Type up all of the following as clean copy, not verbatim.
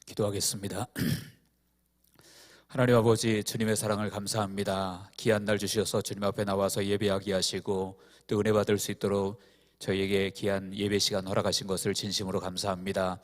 기도하겠습니다. 하나님 아버지, 주님의 사랑을 감사합니다. 귀한 날 주셔서 주님 앞에 나와서 예배하게 하시고 또 은혜 받을 수 있도록 저희에게 귀한 예배 시간 허락하신 것을 진심으로 감사합니다.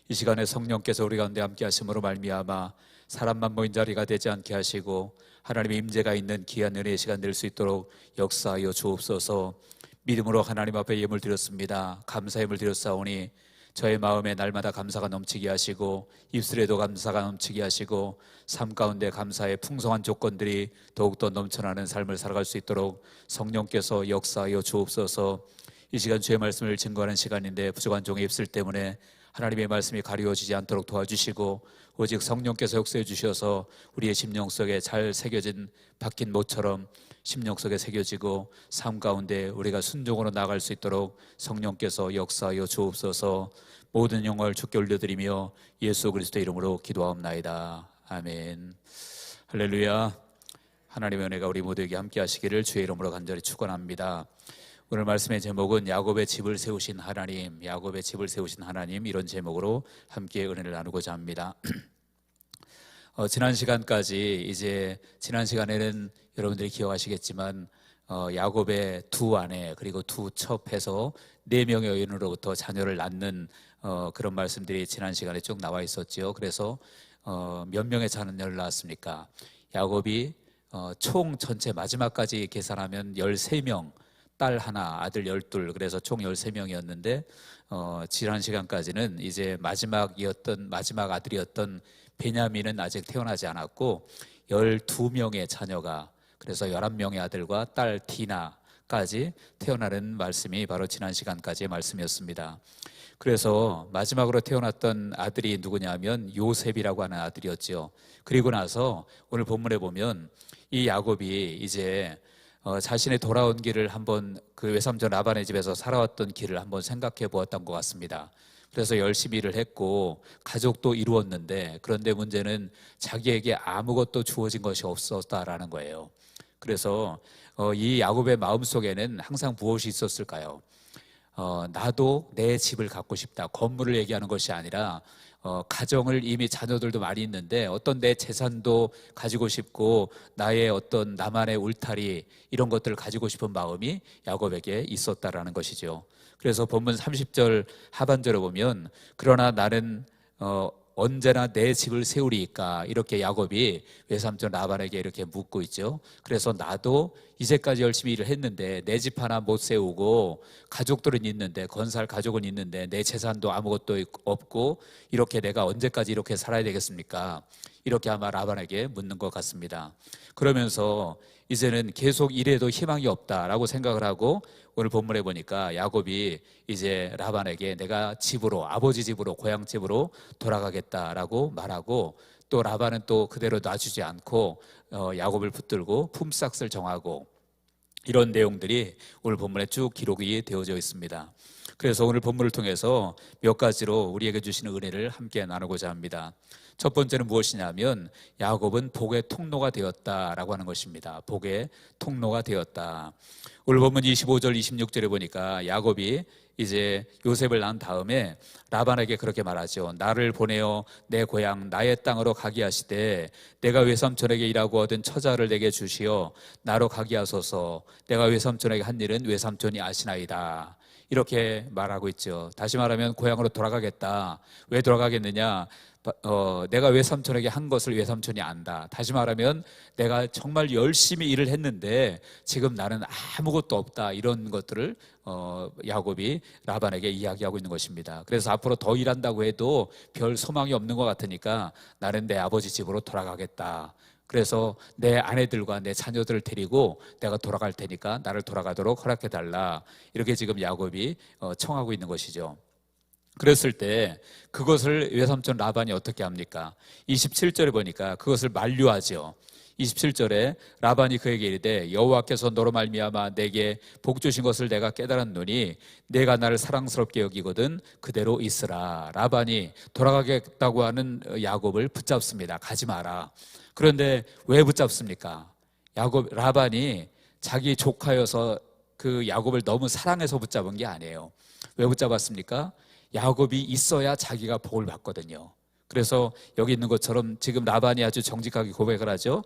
이 시간에 성령께서 우리 가운데 함께 하심으로 말미암아 사람만 모인 자리가 되지 않게 하시고 하나님의 임재가 있는 귀한 은혜의 시간 될 수 있도록 역사하여 주옵소서. 믿음으로 하나님 앞에 예물 드렸습니다. 감사 예물 드렸사오니 저의 마음에 날마다 감사가 넘치게 하시고 입술에도 감사가 넘치게 하시고 삶 가운데 감사의 풍성한 조건들이 더욱더 넘쳐나는 삶을 살아갈 수 있도록 성령께서 역사하여 주옵소서. 이 시간 주의 말씀을 증거하는 시간인데 부족한 종의 입술 때문에 하나님의 말씀이 가리워지지 않도록 도와주시고 오직 성령께서 역사해 주셔서 우리의 심령 속에 잘 새겨진 박힌 못처럼 심령 속에 새겨지고 삶 가운데 우리가 순종으로 나아갈 수 있도록 성령께서 역사하여 주옵소서. 모든 영광을 주께 올려드리며 예수 그리스도의 이름으로 기도하옵나이다. 아멘. 할렐루야. 하나님의 은혜가 우리 모두에게 함께 하시기를 주의 이름으로 간절히 축원합니다. 오늘 말씀의 제목은 야곱의 집을 세우신 하나님, 야곱의 집을 세우신 하나님, 이런 제목으로 함께 은혜를 나누고자 합니다. 지난 시간에는 여러분들이 기억하시겠지만 야곱의 두 아내 그리고 두 첩해서 4명의 여인으로부터 자녀를 낳는 그런 말씀들이 지난 시간에 쭉 나와 있었죠. 그래서 몇 명의 자녀를 낳았습니까? 야곱이 총 전체 마지막까지 계산하면 13명, 딸 하나, 아들 12, 그래서 총 13명이었는데 지난 시간까지는 이제 마지막 아들이었던 베냐민은 아직 태어나지 않았고 12명의 자녀가, 그래서 11명의 아들과 딸 디나까지 태어나는 말씀이 바로 지난 시간까지의 말씀이었습니다. 그래서 마지막으로 태어났던 아들이 누구냐면 요셉이라고 하는 아들이었죠. 그리고 나서 오늘 본문에 보면 이 야곱이 이제 자신의 돌아온 길을 한번 그 외삼촌 라반의 집에서 살아왔던 길을 한번 생각해 보았던 것 같습니다. 그래서 열심히 일을 했고 가족도 이루었는데, 그런데 문제는 자기에게 아무것도 주어진 것이 없었다라는 거예요. 그래서 이 야곱의 마음속에는 항상 무엇이 있었을까요? 나도 내 집을 갖고 싶다. 건물을 얘기하는 것이 아니라 가정을, 이미 자녀들도 많이 있는데 어떤 내 재산도 가지고 싶고 나의 어떤 나만의 울타리, 이런 것들을 가지고 싶은 마음이 야곱에게 있었다라는 것이죠. 그래서 본문 30절 하반절에 보면 그러나 나는 언제나 내 집을 세우리이까, 이렇게 야곱이 외삼촌 라반에게 이렇게 묻고 있죠. 그래서 나도 이제까지 열심히 일을 했는데 내 집 하나 못 세우고 가족들은 있는데, 건설 가족은 있는데 내 재산도 아무것도 없고 이렇게 내가 언제까지 이렇게 살아야 되겠습니까? 이렇게 아마 라반에게 묻는 것 같습니다. 그러면서 이제는 계속 일해도 희망이 없다라고 생각을 하고 오늘 본문에 보니까 야곱이 이제 라반에게 내가 집으로, 아버지 집으로, 고향 집으로 돌아가겠다라고 말하고, 또 라반은 또 그대로 놔주지 않고 야곱을 붙들고 품삯을 정하고, 이런 내용들이 오늘 본문에 쭉 기록이 되어져 있습니다. 그래서 오늘 본문을 통해서 몇 가지로 우리에게 주시는 은혜를 함께 나누고자 합니다. 첫 번째는 무엇이냐면 야곱은 복의 통로가 되었다라고 하는 것입니다. 복의 통로가 되었다. 오늘 본문 25절 26절에 보니까 야곱이 이제 요셉을 낳은 다음에 라반에게 그렇게 말하죠. 나를 보내어 내 고향 나의 땅으로 가게 하시되 내가 외삼촌에게 일하고 얻은 처자를 내게 주시어 나로 가게 하소서. 내가 외삼촌에게 한 일은 외삼촌이 아시나이다. 이렇게 말하고 있죠. 다시 말하면 고향으로 돌아가겠다. 왜 돌아가겠느냐? 내가 외삼촌에게 한 것을 외삼촌이 안다. 다시 말하면 내가 정말 열심히 일을 했는데 지금 나는 아무것도 없다. 이런 것들을 야곱이 라반에게 이야기하고 있는 것입니다. 그래서 앞으로 더 일한다고 해도 별 소망이 없는 것 같으니까 나는 내 아버지 집으로 돌아가겠다. 그래서 내 아내들과 내 자녀들을 데리고 내가 돌아갈 테니까 나를 돌아가도록 허락해달라. 이렇게 지금 야곱이 청하고 있는 것이죠. 그랬을 때 그것을 외삼촌 라반이 어떻게 합니까? 27절에 보니까 그것을 만류하죠. 27절에 라반이 그에게 이르되 여호와께서 너로 말미암아 내게 복 주신 것을 내가 깨달았노니 내가 나를 사랑스럽게 여기거든 그대로 있으라. 라반이 돌아가겠다고 하는 야곱을 붙잡습니다. 가지 마라. 그런데 왜 붙잡습니까? 라반이 자기 조카여서 그 야곱을 너무 사랑해서 붙잡은 게 아니에요. 왜 붙잡았습니까? 야곱이 있어야 자기가 복을 받거든요. 그래서 여기 있는 것처럼 지금 라반이 아주 정직하게 고백을 하죠.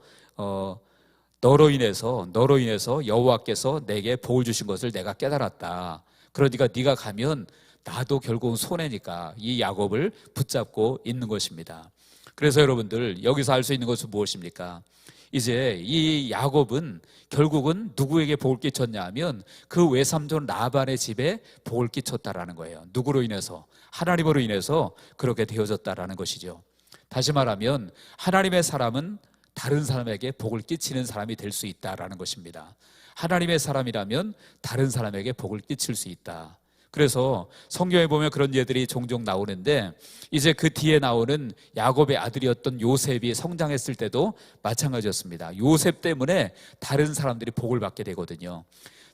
너로 인해서 여호와께서 내게 복을 주신 것을 내가 깨달았다. 그러니까 네가 가면 나도 결국은 손해니까 이 야곱을 붙잡고 있는 것입니다. 그래서 여러분들 여기서 알 수 있는 것은 무엇입니까? 이제 이 야곱은 결국은 누구에게 복을 끼쳤냐 하면 그 외삼촌 라반의 집에 복을 끼쳤다라는 거예요. 누구로 인해서? 하나님으로 인해서 그렇게 되어졌다라는 것이죠. 다시 말하면 하나님의 사람은 다른 사람에게 복을 끼치는 사람이 될 수 있다라는 것입니다. 하나님의 사람이라면 다른 사람에게 복을 끼칠 수 있다. 그래서 성경에 보면 그런 예들이 종종 나오는데 이제 그 뒤에 나오는 야곱의 아들이었던 요셉이 성장했을 때도 마찬가지였습니다. 요셉 때문에 다른 사람들이 복을 받게 되거든요.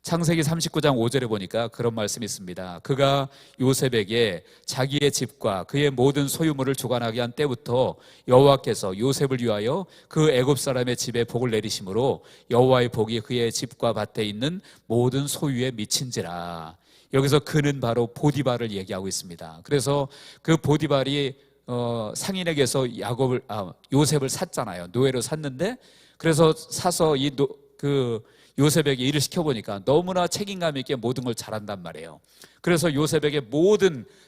창세기 39장 5절에 보니까 그런 말씀이 있습니다. 그가 요셉에게 자기의 집과 그의 모든 소유물을 주관하게 한 때부터 여호와께서 요셉을 위하여 그 애굽 사람의 집에 복을 내리심으로 여호와의 복이 그의 집과 밭에 있는 모든 소유에 미친지라. 여기서 그는 바로 보디발을 얘기하고 있습니다. 그래서 그 보디발이 상인에게서 요셉을 샀잖아요. 노예로 샀는데 그래서 사서 요셉에게 일을 시켜보니까 너무나 책임감 있게 모든 걸 잘한단 말이에요. 그래서 요셉에게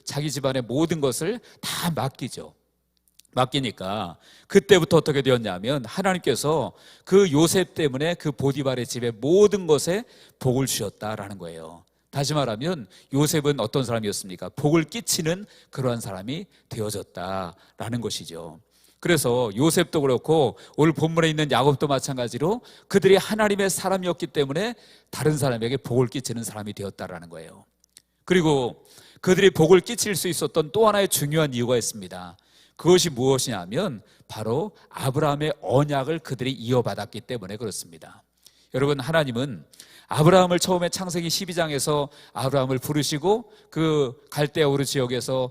자기 집안의 모든 것을 다 맡기죠. 맡기니까 그때부터 어떻게 되었냐면 하나님께서 그 요셉 때문에 그 보디발의 집에 모든 것에 복을 주셨다라는 거예요. 다시 말하면 요셉은 어떤 사람이었습니까? 복을 끼치는 그러한 사람이 되어졌다라는 것이죠. 그래서 요셉도 그렇고 오늘 본문에 있는 야곱도 마찬가지로 그들이 하나님의 사람이었기 때문에 다른 사람에게 복을 끼치는 사람이 되었다라는 거예요. 그리고 그들이 복을 끼칠 수 있었던 또 하나의 중요한 이유가 있습니다. 그것이 무엇이냐면 바로 아브라함의 언약을 그들이 이어받았기 때문에 그렇습니다. 여러분, 하나님은 아브라함을 처음에 창세기 12장에서 아브라함을 부르시고 그 갈대아 우르 지역에서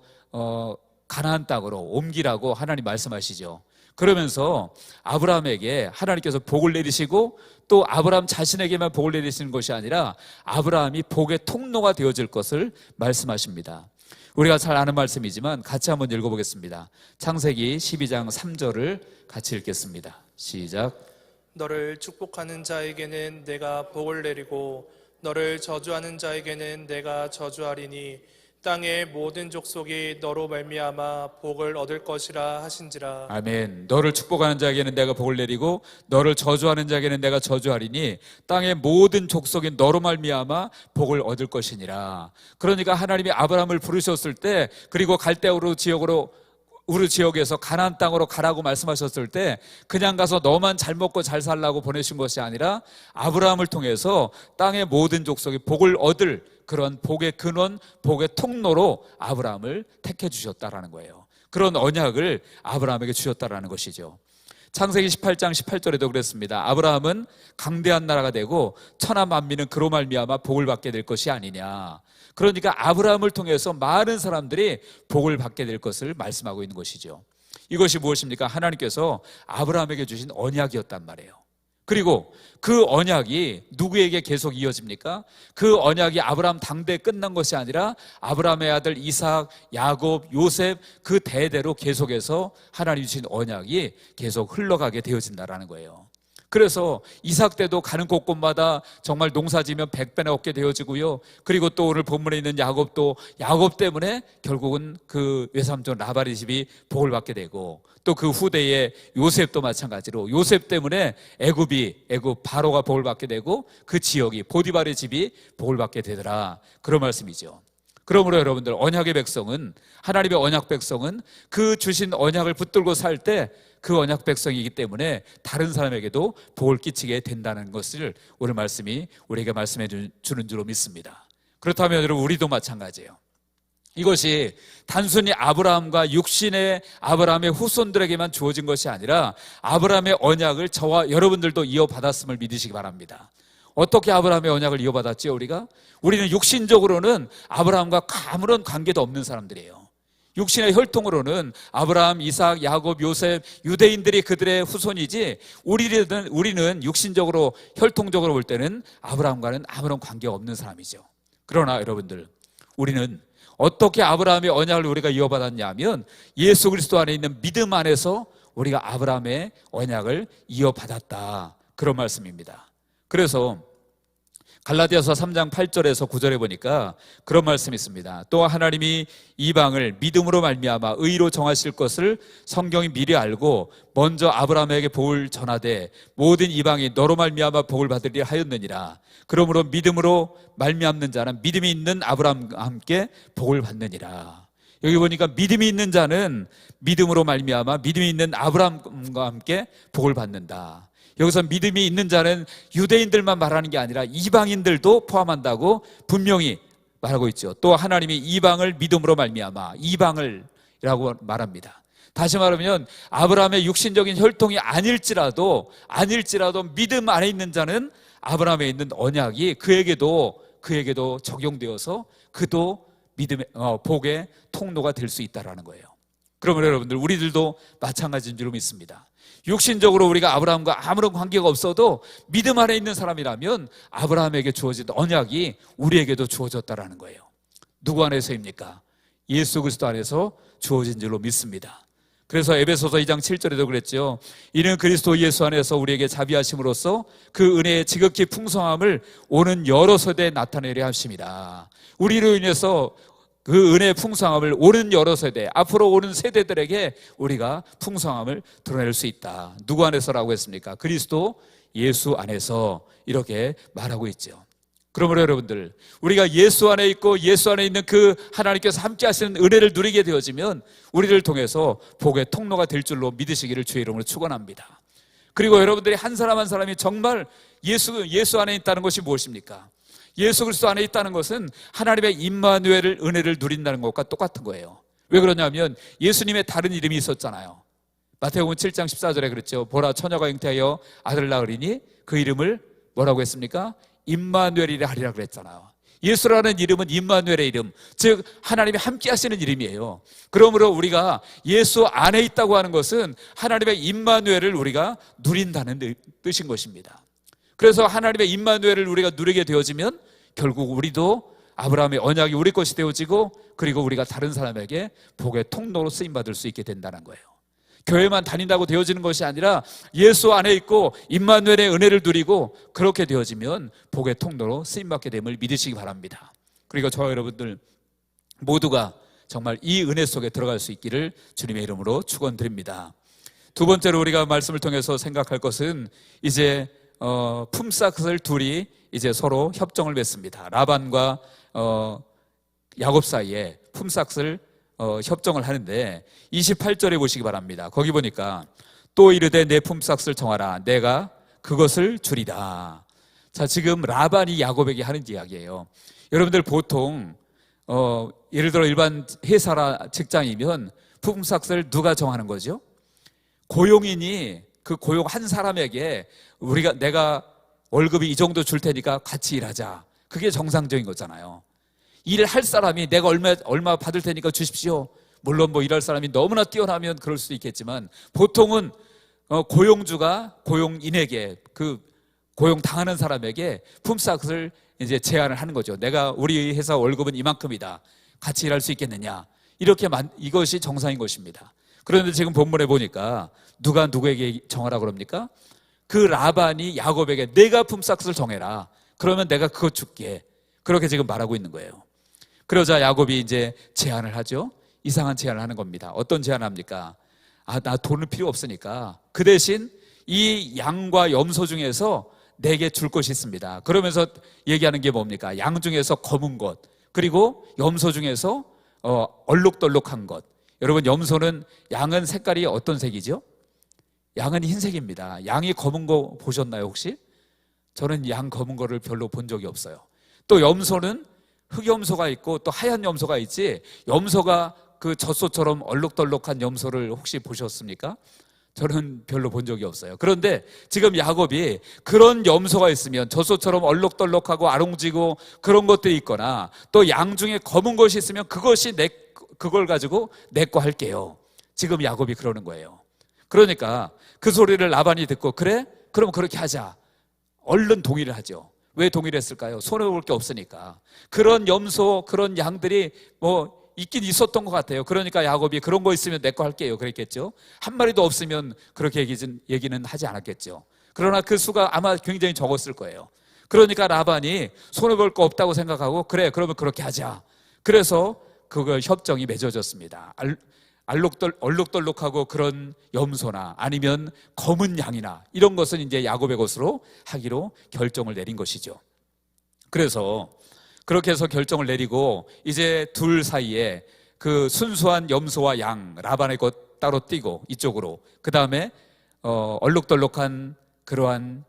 가나안 땅으로 옮기라고 하나님 말씀하시죠. 그러면서 아브라함에게 하나님께서 복을 내리시고 또 아브라함 자신에게만 복을 내리시는 것이 아니라 아브라함이 복의 통로가 되어질 것을 말씀하십니다. 우리가 잘 아는 말씀이지만 같이 한번 읽어보겠습니다. 창세기 12장 3절을 같이 읽겠습니다. 시작. 너를 축복하는 자에게는 내가 복을 내리고 너를 저주하는 자에게는 내가 저주하리니 땅의 모든 족속이 너로 말미암아 복을 얻을 것이라 하신지라. 아멘. 너를 축복하는 자에게는 내가 복을 내리고 너를 저주하는 자에게는 내가 저주하리니 땅의 모든 족속이 너로 말미암아 복을 얻을 것이니라. 그러니까 하나님이 아브라함을 부르셨을 때 그리고 갈대아 우르 지역에서 가나안 땅으로 가라고 말씀하셨을 때 그냥 가서 너만 잘 먹고 잘 살라고 보내신 것이 아니라 아브라함을 통해서 땅의 모든 족속이 복을 얻을 그런 복의 근원, 복의 통로로 아브라함을 택해 주셨다라는 거예요. 그런 언약을 아브라함에게 주셨다라는 것이죠. 창세기 18장 18절에도 그랬습니다. 아브라함은 강대한 나라가 되고 천하 만민은 그로 말미암아 복을 받게 될 것이 아니냐. 그러니까 아브라함을 통해서 많은 사람들이 복을 받게 될 것을 말씀하고 있는 것이죠. 이것이 무엇입니까? 하나님께서 아브라함에게 주신 언약이었단 말이에요. 그리고 그 언약이 누구에게 계속 이어집니까? 그 언약이 아브라함 당대에 끝난 것이 아니라 아브라함의 아들 이삭, 야곱, 요셉 그 대대로 계속해서 하나님이 주신 언약이 계속 흘러가게 되어진다라는 거예요. 그래서 이삭 때도 가는 곳곳마다 정말 농사지면 100배나 얻게 되어지고요. 그리고 또 오늘 본문에 있는 야곱도 야곱 때문에 결국은 그 외삼촌 라반의 집이 복을 받게 되고 또 그 후대에 요셉도 마찬가지로 요셉 때문에 애굽 바로가 복을 받게 되고 그 지역이 보디발의 집이 복을 받게 되더라. 그런 말씀이죠. 그러므로 여러분들 하나님의 언약 백성은 그 주신 언약을 붙들고 살 때 그 언약 백성이기 때문에 다른 사람에게도 복을 끼치게 된다는 것을 오늘 말씀이 우리에게 말씀해 주는 줄로 믿습니다. 그렇다면 여러분 우리도 마찬가지예요. 이것이 단순히 아브라함과 육신의 아브라함의 후손들에게만 주어진 것이 아니라 아브라함의 언약을 저와 여러분들도 이어받았음을 믿으시기 바랍니다. 어떻게 아브라함의 언약을 이어받았지요? 우리는 육신적으로는 아브라함과 아무런 관계도 없는 사람들이에요. 육신의 혈통으로는 아브라함, 이삭, 야곱, 요셉, 유대인들이 그들의 후손이지 우리는 육신적으로 혈통적으로 볼 때는 아브라함과는 아무런 관계가 없는 사람이죠. 그러나 여러분들 우리는 어떻게 아브라함의 언약을 우리가 이어받았냐 하면 예수 그리스도 안에 있는 믿음 안에서 우리가 아브라함의 언약을 이어받았다, 그런 말씀입니다. 그래서 갈라디아서 3장 8절에서 9절에 보니까 그런 말씀이 있습니다. 또 하나님이 이방을 믿음으로 말미암아 의로 정하실 것을 성경이 미리 알고 먼저 아브라함에게 복을 전하되 모든 이방이 너로 말미암아 복을 받으리라 하였느니라. 그러므로 믿음으로 말미암는 자는 믿음이 있는 아브라함과 함께 복을 받느니라. 여기 보니까 믿음이 있는 자는 믿음으로 말미암아 믿음이 있는 아브라함과 함께 복을 받는다. 여기서 믿음이 있는 자는 유대인들만 말하는 게 아니라 이방인들도 포함한다고 분명히 말하고 있죠. 또 하나님이 이방을 믿음으로 말미암아, 이방을이라고 말합니다. 다시 말하면 아브라함의 육신적인 혈통이 아닐지라도 믿음 안에 있는 자는 아브라함에 있는 언약이 그에게도 적용되어서 그도 믿음의 복의 통로가 될 수 있다라는 거예요. 그러면 여러분들, 우리들도 마찬가지인 줄 믿습니다. 육신적으로 우리가 아브라함과 아무런 관계가 없어도 믿음 안에 있는 사람이라면 아브라함에게 주어진 언약이 우리에게도 주어졌다라는 거예요. 누구 안에서입니까? 예수 그리스도 안에서 주어진 줄로 믿습니다. 그래서 에베소서 2장 7절에도 그랬죠. 이는 그리스도 예수 안에서 우리에게 자비하심으로써 그 은혜의 지극히 풍성함을 오는 여러 세대에 나타내려 하십니다. 우리로 인해서 그 은혜의 풍성함을 오는 여러 세대, 앞으로 오는 세대들에게 우리가 풍성함을 드러낼 수 있다. 누구 안에서라고 했습니까? 그리스도 예수 안에서, 이렇게 말하고 있죠. 그러므로 여러분들, 우리가 예수 안에 있고 예수 안에 있는 그 하나님께서 함께 하시는 은혜를 누리게 되어지면 우리를 통해서 복의 통로가 될 줄로 믿으시기를 주의 이름으로 축원합니다. 그리고 여러분들이 한 사람 한 사람이 정말 예수 안에 있다는 것이 무엇입니까? 예수 그리스도 안에 있다는 것은 하나님의 임마누엘을, 은혜를 누린다는 것과 똑같은 거예요. 왜 그러냐면 예수님의 다른 이름이 있었잖아요. 마태복음 7장 14절에 그랬죠. 보라, 처녀가 잉태하여 아들을 낳으리니 그 이름을 뭐라고 했습니까? 임마누엘이라 하리라 그랬잖아요. 예수라는 이름은 임마누엘의 이름, 즉 하나님이 함께 하시는 이름이에요. 그러므로 우리가 예수 안에 있다고 하는 것은 하나님의 임마누엘을 우리가 누린다는 뜻인 것입니다. 그래서 하나님의 임마누엘을 우리가 누리게 되어지면 결국 우리도 아브라함의 언약이 우리 것이 되어지고, 그리고 우리가 다른 사람에게 복의 통로로 쓰임받을 수 있게 된다는 거예요. 교회만 다닌다고 되어지는 것이 아니라 예수 안에 있고 임마누엘의 은혜를 누리고, 그렇게 되어지면 복의 통로로 쓰임받게 됨을 믿으시기 바랍니다. 그리고 저와 여러분들 모두가 정말 이 은혜 속에 들어갈 수 있기를 주님의 이름으로 축원드립니다. 두 번째로 우리가 말씀을 통해서 생각할 것은 이제 품삯을 둘이 이제 서로 협정을 맺습니다. 라반과 야곱 사이에 품삯을 협정을 하는데 28절에 보시기 바랍니다. 거기 보니까 또 이르되 내 품삯을 정하라, 내가 그것을 주리다. 자, 지금 라반이 야곱에게 하는 이야기예요. 여러분들 보통 예를 들어 일반 회사나 직장이면 품삯을 누가 정하는 거죠? 고용인이 그 고용한 사람에게 내가 월급이 이 정도 줄 테니까 같이 일하자. 그게 정상적인 거잖아요. 일을 할 사람이 내가 얼마 받을 테니까 주십시오. 물론 일할 사람이 너무나 뛰어나면 그럴 수도 있겠지만 보통은 고용주가 고용인에게, 그 고용당하는 사람에게 품삯을 이제 제안을 하는 거죠. 우리 회사 월급은 이만큼이다. 같이 일할 수 있겠느냐. 이것이 정상인 것입니다. 그런데 지금 본문에 보니까 누가 누구에게 정하라 그럽니까? 그 라반이 야곱에게 내가 품삯을 정해라. 그러면 내가 그거 줄게. 그렇게 지금 말하고 있는 거예요. 그러자 야곱이 이제 제안을 하죠. 이상한 제안을 하는 겁니다. 어떤 제안을 합니까? 나 돈은 필요 없으니까 그 대신 이 양과 염소 중에서 내게 줄 것이 있습니다. 그러면서 얘기하는 게 뭡니까? 양 중에서 검은 것, 그리고 염소 중에서 얼룩덜룩한 것. 여러분, 양은 색깔이 어떤 색이죠? 양은 흰색입니다. 양이 검은 거 보셨나요 혹시? 저는 양 검은 거를 별로 본 적이 없어요. 또 염소는 흑염소가 있고 또 하얀 염소가 있지, 염소가 그 젖소처럼 얼룩덜룩한 염소를 혹시 보셨습니까? 저는 별로 본 적이 없어요. 그런데 지금 야곱이 그런 염소가 있으면 젖소처럼 얼룩덜룩하고 아롱지고 그런 것들이 있거나 또 양 중에 검은 것이 있으면 그걸 가지고 내 거 할게요. 지금 야곱이 그러는 거예요. 그러니까 그 소리를 라반이 듣고 그래? 그럼 그렇게 하자. 얼른 동의를 하죠. 왜 동의를 했을까요? 손해볼 게 없으니까. 그런 염소, 그런 양들이 뭐 있긴 있었던 것 같아요. 그러니까 야곱이 그런 거 있으면 내 거 할게요 그랬겠죠. 한 마리도 없으면 그렇게 얘기는 하지 않았겠죠. 그러나 그 수가 아마 굉장히 적었을 거예요. 그러니까 라반이 손해볼 거 없다고 생각하고 그래 그러면 그렇게 하자. 그래서 그걸 협정이 맺어졌습니다. 얼룩덜룩하고 그런 염소나 아니면 검은 양이나 이런 것은 이제 야곱의 것으로 하기로 결정을 내린 것이죠. 그래서 그렇게 해서 결정을 내리고 이제 둘 사이에 그 순수한 염소와 양 라반의 것 따로 띄고 이쪽으로, 그 다음에 얼룩덜룩한 그러한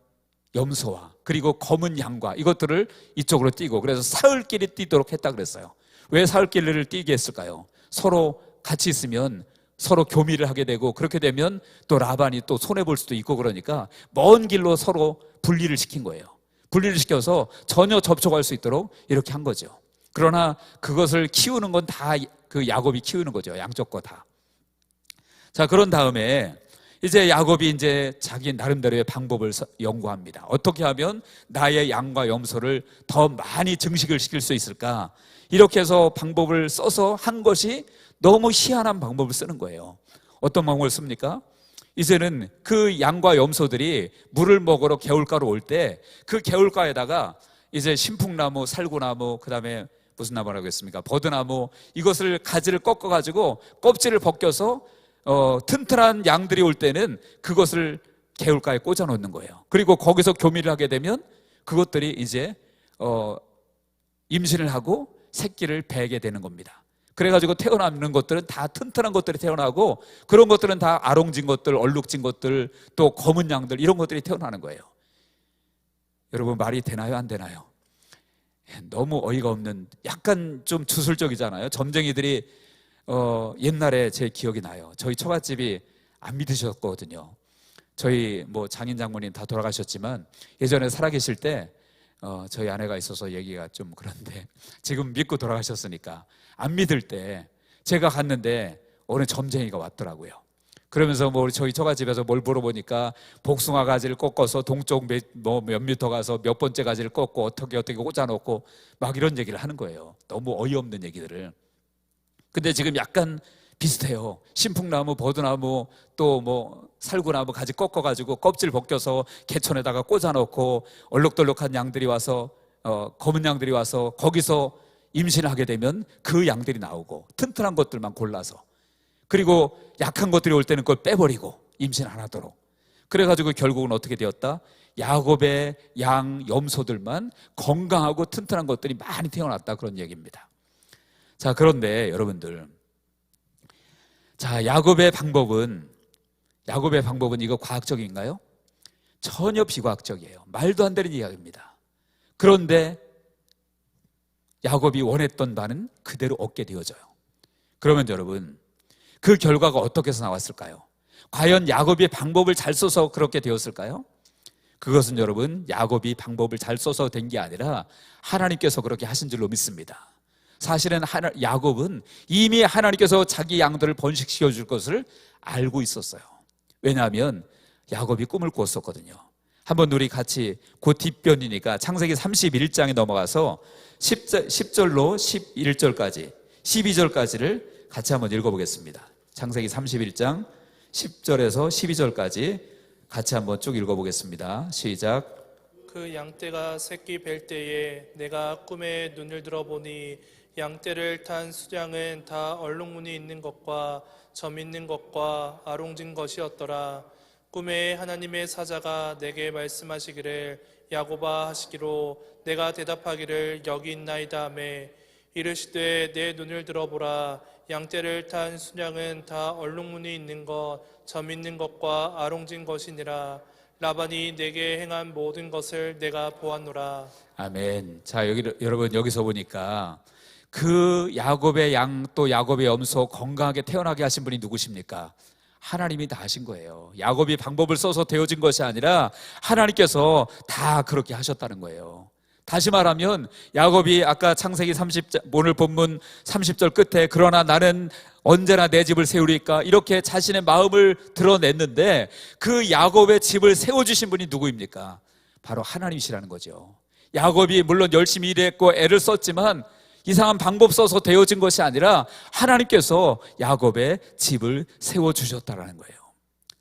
염소와 그리고 검은 양과 이것들을 이쪽으로 띄고, 그래서 사흘끼리 띄도록 했다 그랬어요. 왜 사흘끼리를 띄게 했을까요? 서로 같이 있으면 서로 교미를 하게 되고, 그렇게 되면 또 라반이 또 손해볼 수도 있고, 그러니까 먼 길로 서로 분리를 시킨 거예요. 분리를 시켜서 전혀 접촉할 수 있도록 이렇게 한 거죠. 그러나 그것을 키우는 건 다 그 야곱이 키우는 거죠. 양쪽 거 다. 자, 그런 다음에 이제 야곱이 이제 자기 나름대로의 방법을 연구합니다. 어떻게 하면 나의 양과 염소를 더 많이 증식을 시킬 수 있을까? 이렇게 해서 방법을 써서 한 것이 너무 희한한 방법을 쓰는 거예요. 어떤 방법을 씁니까? 이제는 그 양과 염소들이 물을 먹으러 개울가로 올 때 그 개울가에다가 이제 신풍나무, 살구나무, 그 다음에 무슨 나무라고 했습니까? 버드나무, 이것을 가지를 꺾어가지고 껍질을 벗겨서 튼튼한 양들이 올 때는 그것을 개울가에 꽂아 놓는 거예요. 그리고 거기서 교미를 하게 되면 그것들이 이제 임신을 하고 새끼를 베게 되는 겁니다. 그래가지고 태어나는 것들은 다 튼튼한 것들이 태어나고, 그런 것들은 다 아롱진 것들, 얼룩진 것들, 또 검은 양들, 이런 것들이 태어나는 거예요. 여러분, 말이 되나요 안 되나요? 너무 어이가 없는, 약간 좀 주술적이잖아요. 점쟁이들이 옛날에 제 기억이 나요. 저희 처갓집이 안 믿으셨거든요. 저희 뭐 장인 장모님 다 돌아가셨지만 예전에 살아계실 때 저희 아내가 있어서 얘기가 좀 그런데, 지금 믿고 돌아가셨으니까 안 믿을 때 제가 갔는데 어느 점쟁이가 왔더라고요. 그러면서 뭐 저희 처갓집에서 뭘 물어보니까 복숭아 가지를 꺾어서 동쪽 몇 미터 가서 몇 번째 가지를 꺾고 어떻게 꽂아놓고 막 이런 얘기를 하는 거예요. 너무 어이없는 얘기들을. 근데 지금 약간 비슷해요. 신풍나무, 버드나무, 또 뭐 살구나무 가지 꺾어가지고 껍질 벗겨서 개천에다가 꽂아놓고 얼룩덜룩한 양들이 와서 검은 양들이 와서 거기서 임신을 하게 되면 그 양들이 나오고, 튼튼한 것들만 골라서, 그리고 약한 것들이 올 때는 그걸 빼버리고 임신 안 하도록. 그래가지고 결국은 어떻게 되었다? 야곱의 양, 염소들만 건강하고 튼튼한 것들이 많이 태어났다, 그런 얘기입니다. 자, 그런데 여러분들, 자, 야곱의 방법은 이거 과학적인가요? 전혀 비과학적이에요. 말도 안 되는 이야기입니다. 그런데 야곱이 원했던 바는 그대로 얻게 되어져요. 그러면 여러분, 그 결과가 어떻게 해서 나왔을까요? 과연 야곱이 방법을 잘 써서 그렇게 되었을까요? 그것은 여러분, 야곱이 방법을 잘 써서 된 게 아니라 하나님께서 그렇게 하신 줄로 믿습니다. 사실은 야곱은 이미 하나님께서 자기 양들을 번식시켜 줄 것을 알고 있었어요. 왜냐하면 야곱이 꿈을 꾸었었거든요. 한번 우리 같이 그 뒷변이니까 창세기 31장에 넘어가서 10절로 11절까지 12절까지를 같이 한번 읽어보겠습니다. 창세기 31장 10절에서 12절까지 같이 한번 쭉 읽어보겠습니다. 시작. 그 양떼가 새끼 뵐 때에 내가 꿈에 눈을 들어보니 양떼를 탄 수량은 다 얼룩무늬 있는 것과 점 있는 것과 아롱진 것이었더라. 꿈에 하나님의 사자가 내게 말씀하시기를 야곱아 하시기로 내가 대답하기를 여기 있나이다 하매 이르시되 내 눈을 들어보라. 양떼를 탄 수량은 다 얼룩무늬 있는 것, 점 있는 것과 아롱진 것이니라. 라반이 내게 행한 모든 것을 내가 보았노라. 아멘. 자, 여러분, 여기서 보니까 그 야곱의 양, 또 야곱의 염소 건강하게 태어나게 하신 분이 누구십니까? 하나님이 다 하신 거예요. 야곱이 방법을 써서 되어진 것이 아니라 하나님께서 다 그렇게 하셨다는 거예요. 다시 말하면 야곱이 아까 창세기 30절 오늘 본문 30절 끝에 그러나 나는 언제나 내 집을 세우리까 이렇게 자신의 마음을 드러냈는데, 그 야곱의 집을 세워주신 분이 누구입니까? 바로 하나님이시라는 거죠. 야곱이 물론 열심히 일했고 애를 썼지만 이상한 방법 써서 되어진 것이 아니라 하나님께서 야곱의 집을 세워주셨다는 거예요.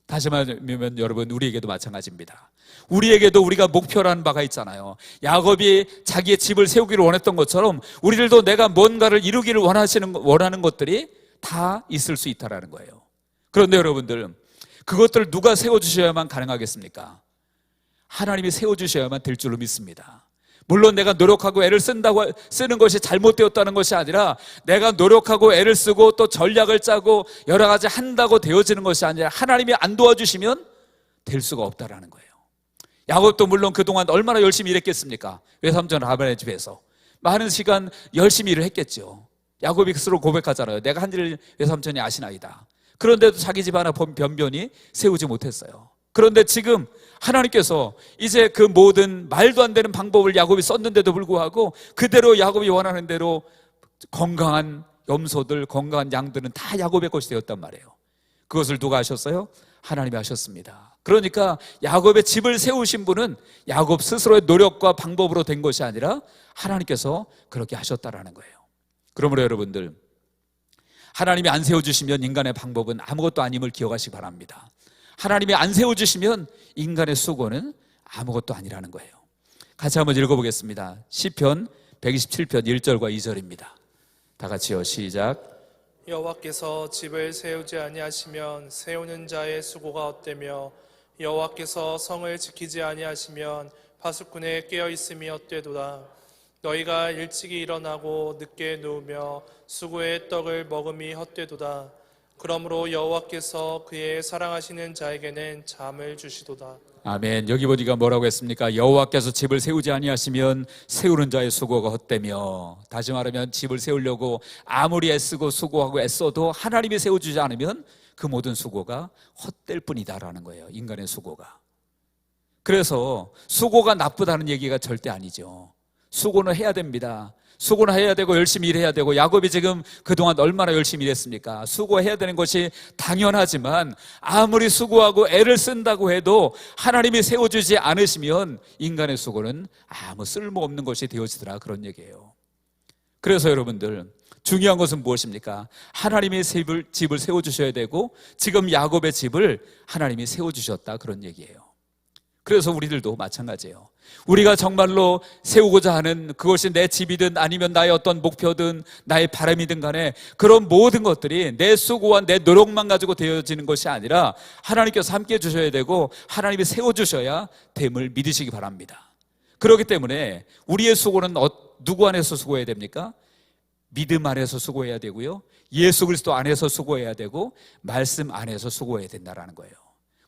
다시 말하면 여러분, 우리에게도 마찬가지입니다. 우리에게도 우리가 목표라는 바가 있잖아요. 야곱이 자기의 집을 세우기를 원했던 것처럼 우리들도 내가 뭔가를 이루기를 원하는 것들이 다 있을 수 있다는 거예요. 그런데 여러분들, 그것들을 누가 세워주셔야만 가능하겠습니까? 하나님이 세워주셔야만 될 줄로 믿습니다. 물론 내가 노력하고 애를 쓰는 것이 잘못되었다는 것이 아니라 내가 노력하고 애를 쓰고 또 전략을 짜고 여러 가지 한다고 되어지는 것이 아니라 하나님이 안 도와주시면 될 수가 없다라는 거예요. 야곱도 물론 그동안 얼마나 열심히 일했겠습니까? 외삼촌 라반의 집에서 많은 시간 열심히 일을 했겠죠. 야곱이 스스로 고백하잖아요. 내가 한 일을 외삼촌이 아시나이다. 그런데도 자기 집 하나 변변히 세우지 못했어요. 그런데 지금 하나님께서 이제 그 모든 말도 안 되는 방법을 야곱이 썼는데도 불구하고 그대로 야곱이 원하는 대로 건강한 염소들, 건강한 양들은 다 야곱의 것이 되었단 말이에요. 그것을 누가 하셨어요? 하나님이 하셨습니다. 그러니까 야곱의 집을 세우신 분은 야곱 스스로의 노력과 방법으로 된 것이 아니라 하나님께서 그렇게 하셨다라는 거예요. 그러므로 여러분들, 하나님이 안 세워주시면 인간의 방법은 아무것도 아님을 기억하시기 바랍니다. 하나님이 안 세워주시면 인간의 수고는 아무것도 아니라는 거예요. 같이 한번 읽어보겠습니다. 시편 127편 1절과 2절입니다. 다 같이요, 시작. 여호와께서 집을 세우지 아니하시면 세우는 자의 수고가 헛되며 여호와께서 성을 지키지 아니하시면 파수꾼의 깨어있음이 헛되도다. 너희가 일찍이 일어나고 늦게 누우며 수고의 떡을 먹음이 헛되도다. 그러므로 여호와께서 그의 사랑하시는 자에게는 잠을 주시도다. 아멘. 여기 보니까 뭐라고 했습니까? 여호와께서 집을 세우지 아니하시면 세우는 자의 수고가 헛되며, 다시 말하면 집을 세우려고 아무리 애쓰고 수고하고 애써도 하나님이 세워주지 않으면 그 모든 수고가 헛될 뿐이다라는 거예요. 인간의 수고가. 그래서 수고가 나쁘다는 얘기가 절대 아니죠. 수고는 해야 됩니다. 수고는 해야 되고 열심히 일해야 되고, 야곱이 지금 그동안 얼마나 열심히 일했습니까? 수고해야 되는 것이 당연하지만 아무리 수고하고 애를 쓴다고 해도 하나님이 세워주지 않으시면 인간의 수고는 아무 쓸모없는 것이 되어지더라, 그런 얘기예요. 그래서 여러분들, 중요한 것은 무엇입니까? 하나님의 집을 세워주셔야 되고 지금 야곱의 집을 하나님이 세워주셨다, 그런 얘기예요. 그래서 우리들도 마찬가지예요. 우리가 정말로 세우고자 하는 그것이 내 집이든 아니면 나의 어떤 목표든 나의 바람이든 간에 그런 모든 것들이 내 수고와 내 노력만 가지고 되어지는 것이 아니라 하나님께서 함께 주셔야 되고 하나님이 세워주셔야 됨을 믿으시기 바랍니다. 그렇기 때문에 우리의 수고는 누구 안에서 수고해야 됩니까? 믿음 안에서 수고해야 되고요, 예수 그리스도 안에서 수고해야 되고 말씀 안에서 수고해야 된다는 거예요.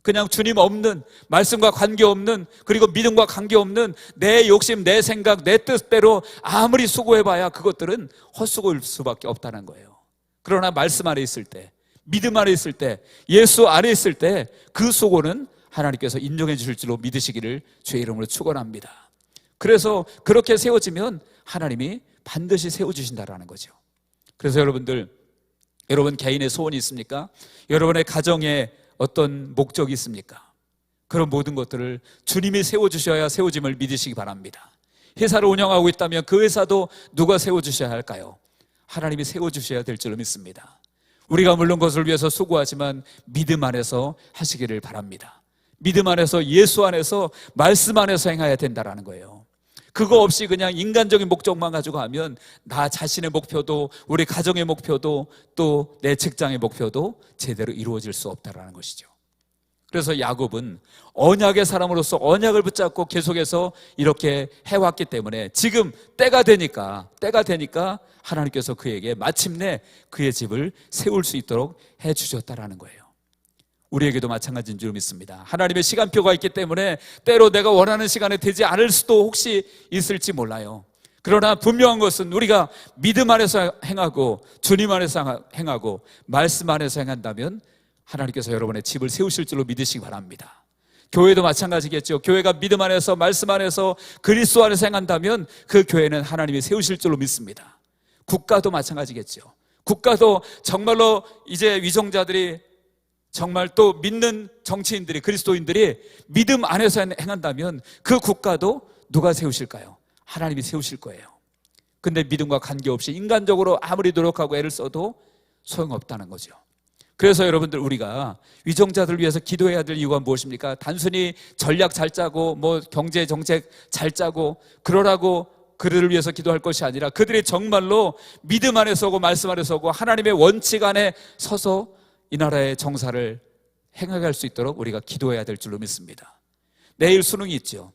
그냥 주님 없는, 말씀과 관계없는, 그리고 믿음과 관계없는 내 욕심, 내 생각, 내 뜻대로 아무리 수고해봐야 그것들은 헛수고일 수밖에 없다는 거예요. 그러나 말씀 안에 있을 때, 믿음 안에 있을 때, 예수 안에 있을 때 그 수고는 하나님께서 인정해 주실 줄로 믿으시기를 주의 이름으로 축원합니다. 그래서 그렇게 세워지면 하나님이 반드시 세워주신다라는 거죠. 그래서 여러분들, 여러분 개인의 소원이 있습니까? 여러분의 가정에 어떤 목적이 있습니까? 그런 모든 것들을 주님이 세워주셔야 세워짐을 믿으시기 바랍니다. 회사를 운영하고 있다면 그 회사도 누가 세워주셔야 할까요? 하나님이 세워주셔야 될 줄로 믿습니다. 우리가 물론 그것을 위해서 수고하지만 믿음 안에서 하시기를 바랍니다. 믿음 안에서, 예수 안에서, 말씀 안에서 행해야 된다는 거예요. 그거 없이 그냥 인간적인 목적만 가지고 하면 나 자신의 목표도, 우리 가정의 목표도, 또 내 직장의 목표도 제대로 이루어질 수 없다는 것이죠. 그래서 야곱은 언약의 사람으로서 언약을 붙잡고 계속해서 이렇게 해왔기 때문에 지금 때가 되니까 하나님께서 그에게 마침내 그의 집을 세울 수 있도록 해주셨다는 거예요. 우리에게도 마찬가지인 줄 믿습니다. 하나님의 시간표가 있기 때문에 때로 내가 원하는 시간에 되지 않을 수도 혹시 있을지 몰라요. 그러나 분명한 것은 우리가 믿음 안에서 행하고 주님 안에서 행하고 말씀 안에서 행한다면 하나님께서 여러분의 집을 세우실 줄로 믿으시기 바랍니다. 교회도 마찬가지겠죠. 교회가 믿음 안에서, 말씀 안에서, 그리스도 안에서 행한다면 그 교회는 하나님이 세우실 줄로 믿습니다. 국가도 마찬가지겠죠. 국가도 정말로 이제 위정자들이, 정말 또 믿는 정치인들이, 그리스도인들이 믿음 안에서 행한다면 그 국가도 누가 세우실까요? 하나님이 세우실 거예요. 근데 믿음과 관계없이 인간적으로 아무리 노력하고 애를 써도 소용없다는 거죠. 그래서 여러분들, 우리가 위정자들을 위해서 기도해야 될 이유가 무엇입니까? 단순히 전략 잘 짜고 뭐 경제 정책 잘 짜고 그러라고 그들을 위해서 기도할 것이 아니라, 그들이 정말로 믿음 안에 서고 말씀 안에 서고 하나님의 원칙 안에 서서 이 나라의 정사를 행하게 할 수 있도록 우리가 기도해야 될 줄로 믿습니다. 내일 수능이 있죠.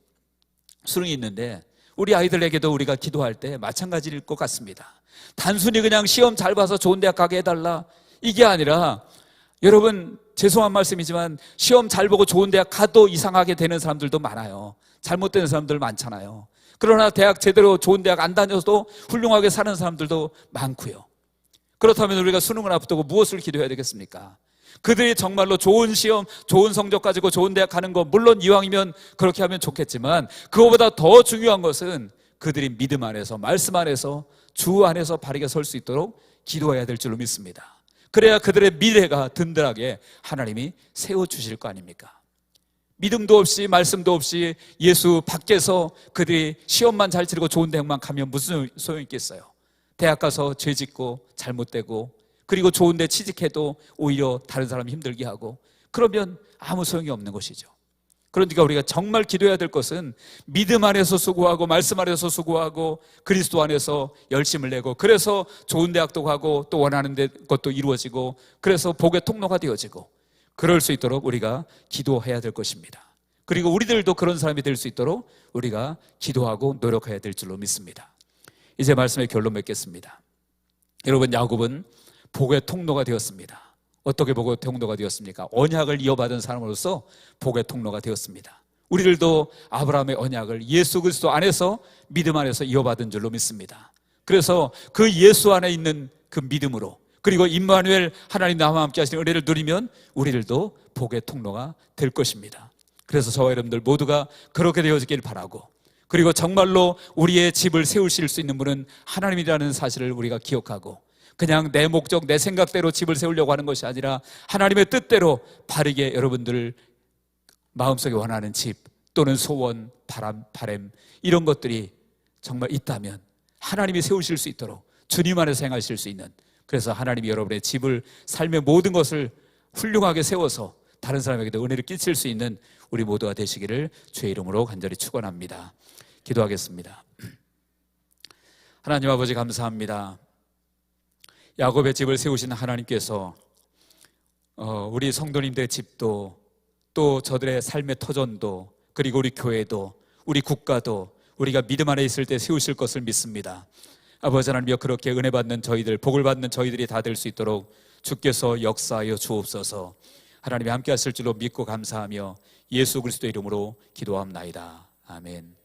수능이 있는데 우리 아이들에게도 우리가 기도할 때 마찬가지일 것 같습니다. 단순히 그냥 시험 잘 봐서 좋은 대학 가게 해달라, 이게 아니라, 여러분 죄송한 말씀이지만 시험 잘 보고 좋은 대학 가도 이상하게 되는 사람들도 많아요. 잘못되는 사람들 많잖아요. 그러나 대학 제대로 좋은 대학 안 다녀도 훌륭하게 사는 사람들도 많고요. 그렇다면 우리가 수능을 앞두고 무엇을 기도해야 되겠습니까? 그들이 정말로 좋은 시험, 좋은 성적 가지고 좋은 대학 가는 거, 물론 이왕이면 그렇게 하면 좋겠지만, 그거보다 더 중요한 것은 그들이 믿음 안에서, 말씀 안에서, 주 안에서 바르게 설 수 있도록 기도해야 될 줄로 믿습니다. 그래야 그들의 미래가 든든하게 하나님이 세워주실 거 아닙니까? 믿음도 없이 말씀도 없이 예수 밖에서 그들이 시험만 잘 치르고 좋은 대학만 가면 무슨 소용이 있겠어요? 대학 가서 죄 짓고 잘못되고, 그리고 좋은 데 취직해도 오히려 다른 사람 힘들게 하고, 그러면 아무 소용이 없는 것이죠. 그러니까 우리가 정말 기도해야 될 것은 믿음 안에서 수고하고 말씀 안에서 수고하고 그리스도 안에서 열심을 내고, 그래서 좋은 대학도 가고 또 원하는 것도 이루어지고, 그래서 복의 통로가 되어지고, 그럴 수 있도록 우리가 기도해야 될 것입니다. 그리고 우리들도 그런 사람이 될 수 있도록 우리가 기도하고 노력해야 될 줄로 믿습니다. 이제 말씀의 결론 맺겠습니다. 여러분, 야곱은 복의 통로가 되었습니다. 어떻게 복의 통로가 되었습니까? 언약을 이어받은 사람으로서 복의 통로가 되었습니다. 우리들도 아브라함의 언약을 예수 그리스도 안에서, 믿음 안에서 이어받은 줄로 믿습니다. 그래서 그 예수 안에 있는 그 믿음으로, 그리고 임마누엘 하나님 나와 함께 하시는 은혜를 누리면 우리들도 복의 통로가 될 것입니다. 그래서 저와 여러분들 모두가 그렇게 되어지길 바라고, 그리고 정말로 우리의 집을 세우실 수 있는 분은 하나님이라는 사실을 우리가 기억하고, 그냥 내 목적, 내 생각대로 집을 세우려고 하는 것이 아니라 하나님의 뜻대로 바르게 여러분들 마음속에 원하는 집 또는 소원, 바람, 이런 것들이 정말 있다면 하나님이 세우실 수 있도록 주님 안에서 행하실 수 있는, 그래서 하나님이 여러분의 집을, 삶의 모든 것을 훌륭하게 세워서 다른 사람에게도 은혜를 끼칠 수 있는 우리 모두가 되시기를 주의 이름으로 간절히 축원합니다. 기도하겠습니다. 하나님 아버지, 감사합니다. 야곱의 집을 세우신 하나님께서 우리 성도님들의 집도, 또 저들의 삶의 터전도, 그리고 우리 교회도, 우리 국가도 우리가 믿음 안에 있을 때 세우실 것을 믿습니다. 아버지 하나님이여, 그렇게 은혜 받는 저희들, 복을 받는 저희들이 다 될 수 있도록 주께서 역사하여 주옵소서. 하나님이 함께 하실 줄로 믿고 감사하며 예수 그리스도의 이름으로 기도합나이다. 아멘.